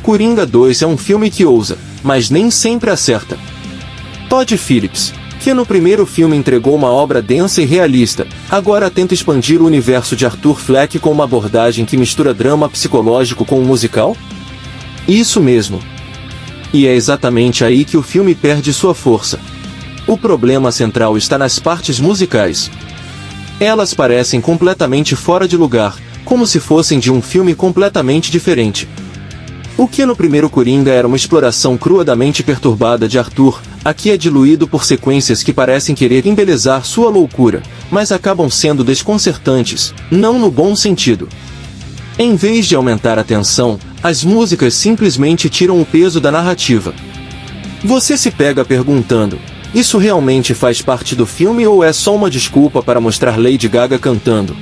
Coringa 2 é um filme que ousa, mas nem sempre acerta. Todd Phillips, que no primeiro filme entregou uma obra densa e realista, agora tenta expandir o universo de Arthur Fleck com uma abordagem que mistura drama psicológico com um musical? Isso mesmo. E é exatamente aí que o filme perde sua força. O problema central está nas partes musicais. Elas parecem completamente fora de lugar, como se fossem de um filme completamente diferente. O que no primeiro Coringa era uma exploração crua da mente perturbada de Arthur, aqui é diluído por sequências que parecem querer embelezar sua loucura, mas acabam sendo desconcertantes, não no bom sentido. Em vez de aumentar a tensão, as músicas simplesmente tiram o peso da narrativa. Você se pega perguntando, isso realmente faz parte do filme ou é só uma desculpa para mostrar Lady Gaga cantando?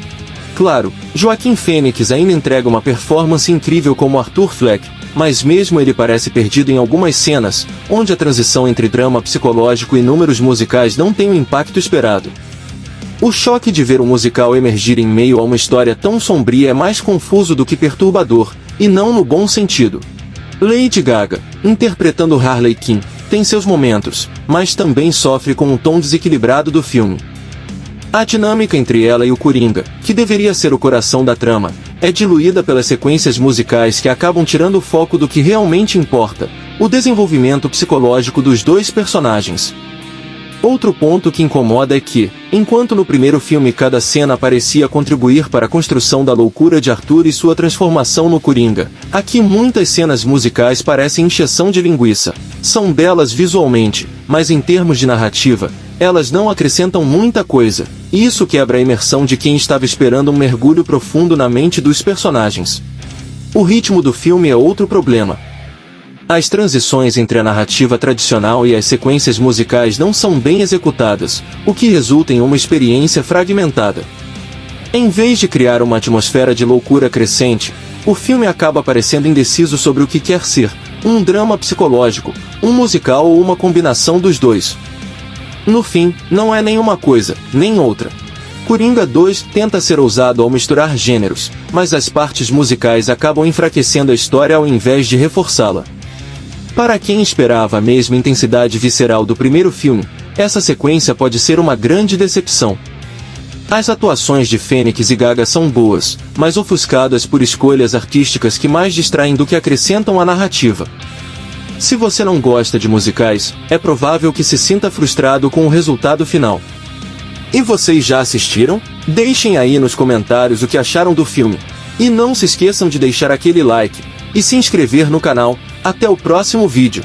Claro, Joaquin Phoenix ainda entrega uma performance incrível como Arthur Fleck, mas mesmo ele parece perdido em algumas cenas, onde a transição entre drama psicológico e números musicais não tem o impacto esperado. O choque de ver um musical emergir em meio a uma história tão sombria é mais confuso do que perturbador, e não no bom sentido. Lady Gaga, interpretando Harley Quinn, tem seus momentos, mas também sofre com o tom desequilibrado do filme. A dinâmica entre ela e o Coringa, que deveria ser o coração da trama, é diluída pelas sequências musicais que acabam tirando o foco do que realmente importa, o desenvolvimento psicológico dos dois personagens. Outro ponto que incomoda é que, enquanto no primeiro filme cada cena parecia contribuir para a construção da loucura de Arthur e sua transformação no Coringa, aqui muitas cenas musicais parecem encheção de linguiça. São belas visualmente, mas em termos de narrativa, elas não acrescentam muita coisa, e isso quebra a imersão de quem estava esperando um mergulho profundo na mente dos personagens. O ritmo do filme é outro problema. As transições entre a narrativa tradicional e as sequências musicais não são bem executadas, o que resulta em uma experiência fragmentada. Em vez de criar uma atmosfera de loucura crescente, o filme acaba parecendo indeciso sobre o que quer ser, um drama psicológico, um musical ou uma combinação dos dois. No fim, não é nenhuma coisa, nem outra. Coringa 2 tenta ser ousado ao misturar gêneros, mas as partes musicais acabam enfraquecendo a história ao invés de reforçá-la. Para quem esperava a mesma intensidade visceral do primeiro filme, essa sequência pode ser uma grande decepção. As atuações de Phoenix e Gaga são boas, mas ofuscadas por escolhas artísticas que mais distraem do que acrescentam à narrativa. Se você não gosta de musicais, é provável que se sinta frustrado com o resultado final. E vocês já assistiram? Deixem aí nos comentários o que acharam do filme. E não se esqueçam de deixar aquele like e se inscrever no canal. Até o próximo vídeo.